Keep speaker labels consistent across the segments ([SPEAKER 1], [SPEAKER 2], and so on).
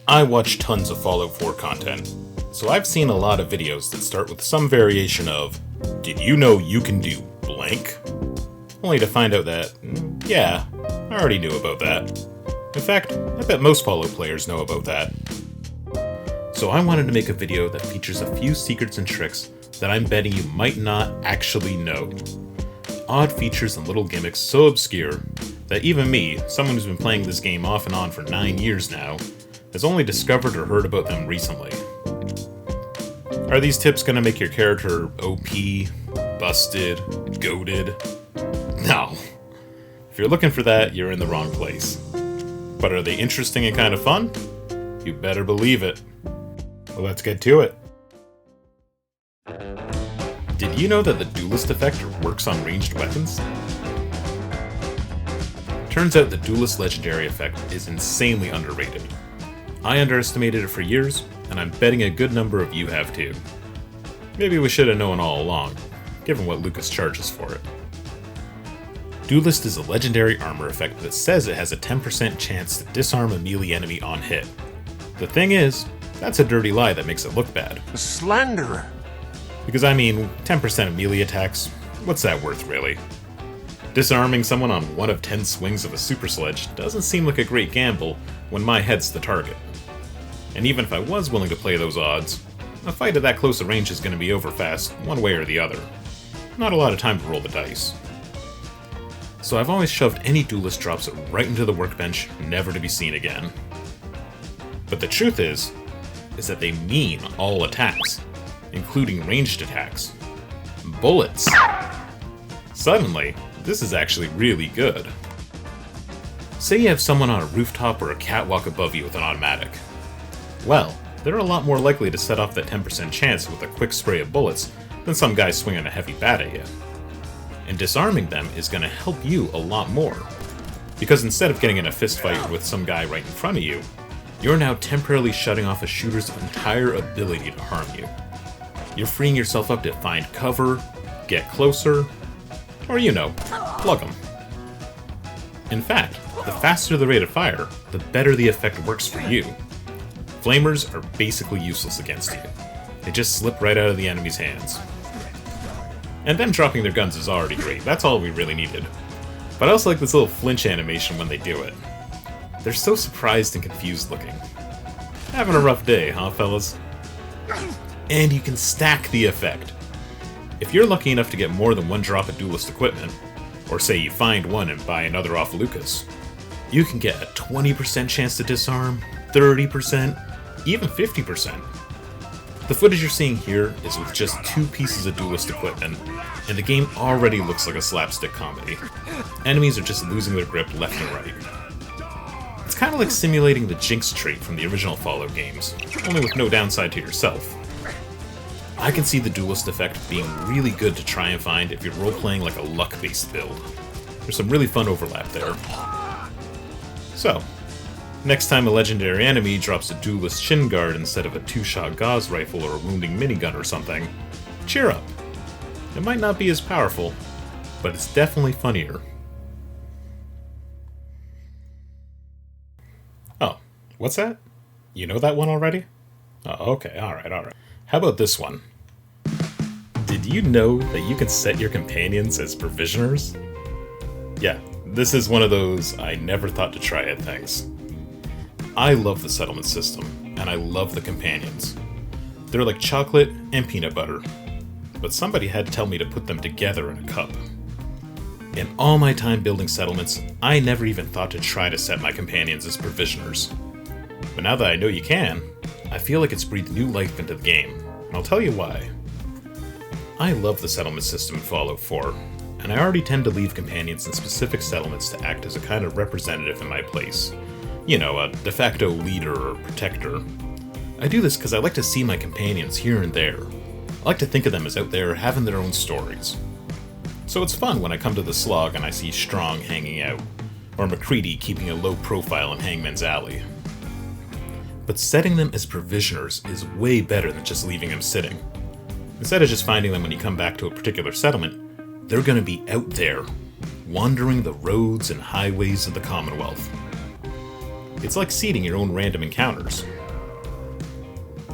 [SPEAKER 1] I watch tons of Fallout 4 content, so I've seen a lot of videos that start with some variation of, "Did you know you can do blank?" Only to find out that, yeah, I already knew about that. In fact, I bet most Fallout players know about that. So I wanted to make a video that features a few secrets and tricks that I'm betting you might not actually know. Odd features and little gimmicks so obscure that even me, someone who's been playing this game off and on for 9 years now, has only discovered or heard about them recently. Are these tips going to make your character OP, busted, goated? No. If you're looking for that, you're in the wrong place. But are they interesting and kind of fun? You better believe it. Well, let's get to it. Did you know that the Duelist effect works on ranged weapons? Turns out the Duelist Legendary effect is insanely underrated. I underestimated it for years, and I'm betting a good number of you have too. Maybe we should have known all along, given what Lucas charges for it. Duelist is a legendary armor effect that says it has a 10% chance to disarm a melee enemy on hit. The thing is, that's a dirty lie that makes it look bad.
[SPEAKER 2] A slanderer!
[SPEAKER 1] Because 10% of melee attacks, what's that worth really? Disarming someone on 1 of 10 swings of a super sledge doesn't seem like a great gamble when my head's the target. And even if I was willing to play those odds, a fight at that close a range is going to be over fast, one way or the other. Not a lot of time to roll the dice. So I've always shoved any Duelist drops right into the workbench, never to be seen again. But the truth is that they mean all attacks, including ranged attacks. Bullets! Suddenly, this is actually really good. Say you have someone on a rooftop or a catwalk above you with an automatic. Well, they're a lot more likely to set off that 10% chance with a quick spray of bullets than some guy swinging a heavy bat at you. And disarming them is going to help you a lot more, because instead of getting in a fist fight with some guy right in front of you, you're now temporarily shutting off a shooter's entire ability to harm you. You're freeing yourself up to find cover, get closer, or plug them. In fact, the faster the rate of fire, the better the effect works for you. Flamers are basically useless against you. They just slip right out of the enemy's hands. And them dropping their guns is already great, that's all we really needed. But I also like this little flinch animation when they do it. They're so surprised and confused looking. Having a rough day, huh fellas? And you can stack the effect. If you're lucky enough to get more than 1 drop of Duelist equipment, or say you find one and buy another off Lucas, you can get a 20% chance to disarm, 30%, even 50%. The footage you're seeing here is with just 2 pieces of Duelist equipment, and the game already looks like a slapstick comedy. Enemies are just losing their grip left and right. It's kind of like simulating the Jinx trait from the original Fallout games, only with no downside to yourself. I can see the Duelist effect being really good to try and find if you're role-playing like a luck-based build. There's some really fun overlap there. So, next time a legendary enemy drops a Duelist shin guard instead of a 2-shot Gauss rifle or a wounding minigun or something, cheer up. It might not be as powerful, but it's definitely funnier. Oh, what's that? You know that one already? Oh, okay, alright. How about this one? Did you know that you can set your companions as provisioners? Yeah, this is one of those I never thought to try it things. I love the settlement system, and I love the companions. They're like chocolate and peanut butter, but somebody had to tell me to put them together in a cup. In all my time building settlements, I never even thought to try to set my companions as provisioners. But now that I know you can, I feel like it's breathed new life into the game, and I'll tell you why. I love the settlement system in Fallout 4, and I already tend to leave companions in specific settlements to act as a kind of representative in my place. A de facto leader or protector. I do this because I like to see my companions here and there. I like to think of them as out there having their own stories. So it's fun when I come to the slog and I see Strong hanging out, or McCready keeping a low profile in Hangman's Alley. But setting them as provisioners is way better than just leaving them sitting. Instead of just finding them when you come back to a particular settlement, they're going to be out there, wandering the roads and highways of the Commonwealth. It's like seeding your own random encounters.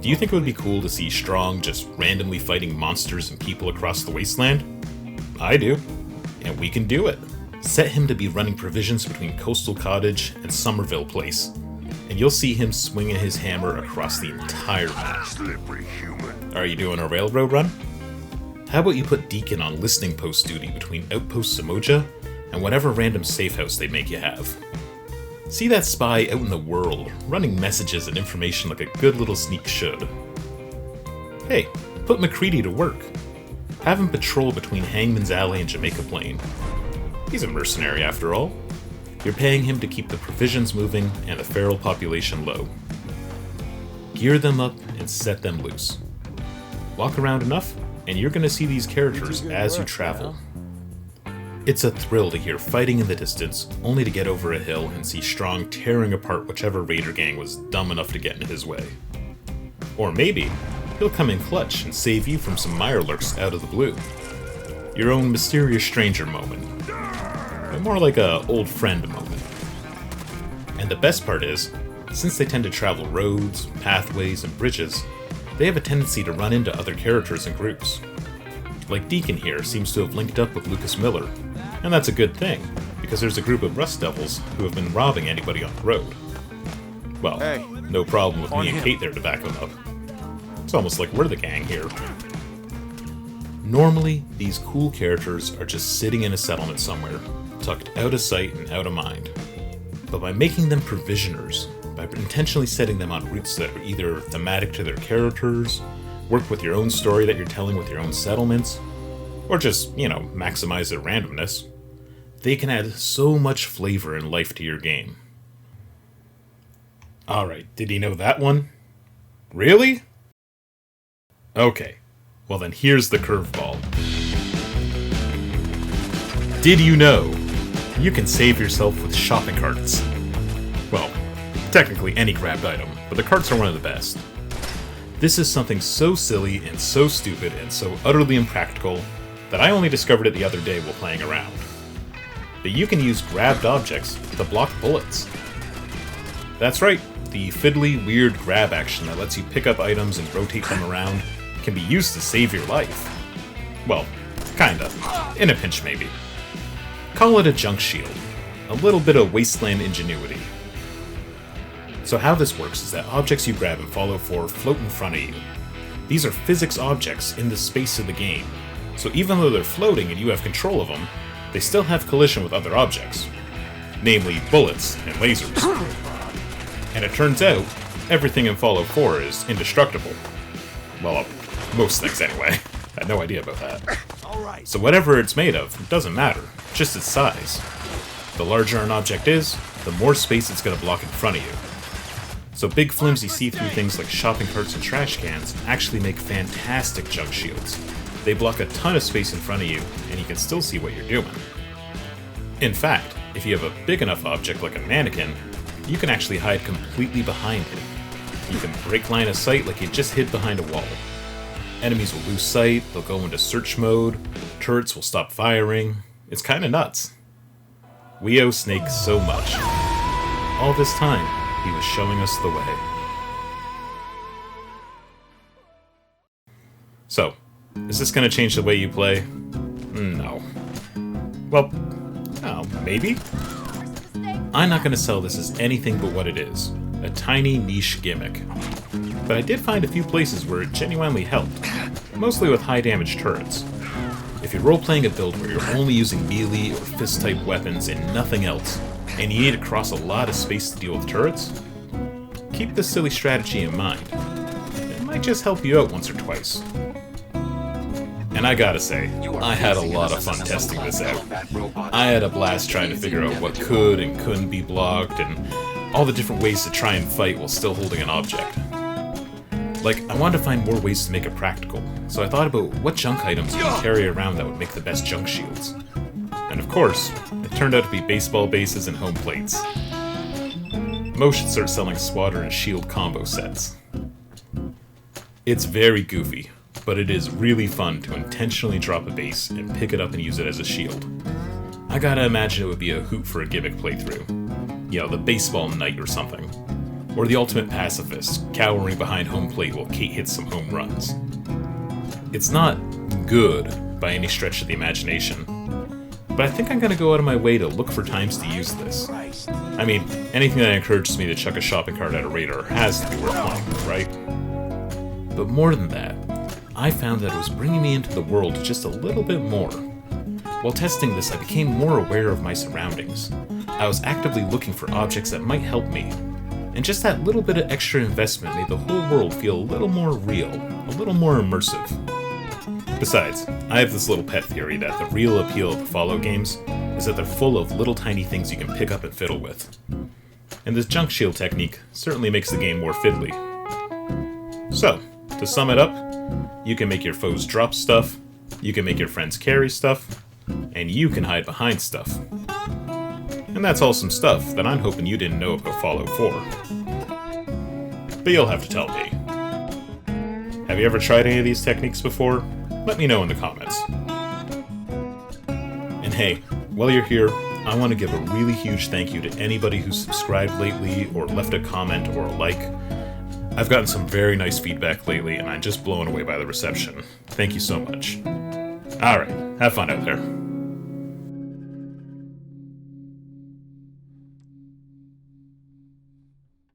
[SPEAKER 1] Do you think it would be cool to see Strong just randomly fighting monsters and people across the wasteland? I do. And we can do it. Set him to be running provisions between Coastal Cottage and Somerville Place, and you'll see him swinging his hammer across the entire map.
[SPEAKER 2] Slippery human.
[SPEAKER 1] Are you doing a railroad run? How about you put Deacon on listening post duty between Outpost Samoja and whatever random safe house they make you have? See that spy out in the world, running messages and information like a good little sneak should. Hey, put McCready to work. Have him patrol between Hangman's Alley and Jamaica Plain. He's a mercenary after all. You're paying him to keep the provisions moving and the feral population low. Gear them up and set them loose. Walk around enough, and you're going to see these characters as you travel. It's a thrill to hear fighting in the distance, only to get over a hill and see Strong tearing apart whichever raider gang was dumb enough to get in his way. Or maybe, he'll come in clutch and save you from some mirelurks out of the blue. Your own mysterious stranger moment. But more like a old friend moment. And the best part is, since they tend to travel roads, pathways, and bridges, they have a tendency to run into other characters and groups. Like Deacon here seems to have linked up with Lucas Miller, and that's a good thing, because there's a group of Rust Devils who have been robbing anybody on the road. Well,
[SPEAKER 2] Hey,
[SPEAKER 1] no problem with me and
[SPEAKER 2] him.
[SPEAKER 1] Kate there to back them up. It's almost like we're the gang here. Normally, these cool characters are just sitting in a settlement somewhere, tucked out of sight and out of mind. But by making them provisioners, by intentionally setting them on routes that are either thematic to their characters, work with your own story that you're telling with your own settlements, or just, maximize their randomness, they can add so much flavor and life to your game. Alright, did you know that one? Really? Okay, well then here's the curveball. Did you know you can save yourself with shopping carts? Well, technically any grabbed item, but the carts are one of the best. This is something so silly and so stupid and so utterly impractical that I only discovered it the other day while playing around. But you can use grabbed objects to block bullets. That's right, the fiddly, weird grab action that lets you pick up items and rotate them around can be used to save your life. Well, kinda. In a pinch, maybe. Call it a junk shield. A little bit of wasteland ingenuity. So how this works is that objects you grab and follow for float in front of you. These are physics objects in the space of the game, so even though they're floating and you have control of them, they still have collision with other objects, namely bullets and lasers. And it turns out, everything in Fallout 4 is indestructible. Well, most things anyway. I had no idea about that. So whatever it's made of, it doesn't matter, just its size. The larger an object is, the more space it's going to block in front of you. So big flimsy see-through things like shopping carts and trash cans actually make fantastic junk shields. They block a ton of space in front of you, and you can still see what you're doing. In fact, if you have a big enough object like a mannequin, you can actually hide completely behind it. You can break line of sight like you just hid behind a wall. Enemies will lose sight, they'll go into search mode, turrets will stop firing. It's kinda nuts. We owe Snake so much. All this time, he was showing us the way. So, is this going to change the way you play? No. Well, maybe? I'm not going to sell this as anything but what it is, a tiny niche gimmick. But I did find a few places where it genuinely helped, mostly with high damage turrets. If you're role-playing a build where you're only using melee or fist-type weapons and nothing else, and you need to cross a lot of space to deal with turrets, keep this silly strategy in mind. It might just help you out once or twice. And I gotta say, I had a lot of fun testing this out. I had a blast trying to figure out what could and couldn't be blocked, and all the different ways to try and fight while still holding an object. Like, I wanted to find more ways to make it practical, so I thought about what junk items you can carry around that would make the best junk shields. And of course, it turned out to be baseball bases and home plates. Most should start selling swatter and shield combo sets. It's very goofy, but it is really fun to intentionally drop a base and pick it up and use it as a shield. I gotta imagine it would be a hoot for a gimmick playthrough. You know, the baseball knight or something. Or the ultimate pacifist, cowering behind home plate while Kate hits some home runs. It's not good by any stretch of the imagination, but I think I'm gonna go out of my way to look for times to use this. I mean, anything that encourages me to chuck a shopping cart at a radar has to be worth playing, right? But more than that, I found that it was bringing me into the world just a little bit more. While testing this, I became more aware of my surroundings. I was actively looking for objects that might help me, and just that little bit of extra investment made the whole world feel a little more real, a little more immersive. Besides, I have this little pet theory that the real appeal of the Fallout games is that they're full of little tiny things you can pick up and fiddle with. And this junk shield technique certainly makes the game more fiddly. So, to sum it up, you can make your foes drop stuff, you can make your friends carry stuff, and you can hide behind stuff. And that's all some stuff that I'm hoping you didn't know about Fallout 4. But you'll have to tell me. Have you ever tried any of these techniques before? Let me know in the comments. And hey, while you're here, I want to give a really huge thank you to anybody who's subscribed lately or left a comment or a like. I've gotten some very nice feedback lately and I'm just blown away by the reception. Thank you so much. Alright, have fun out there.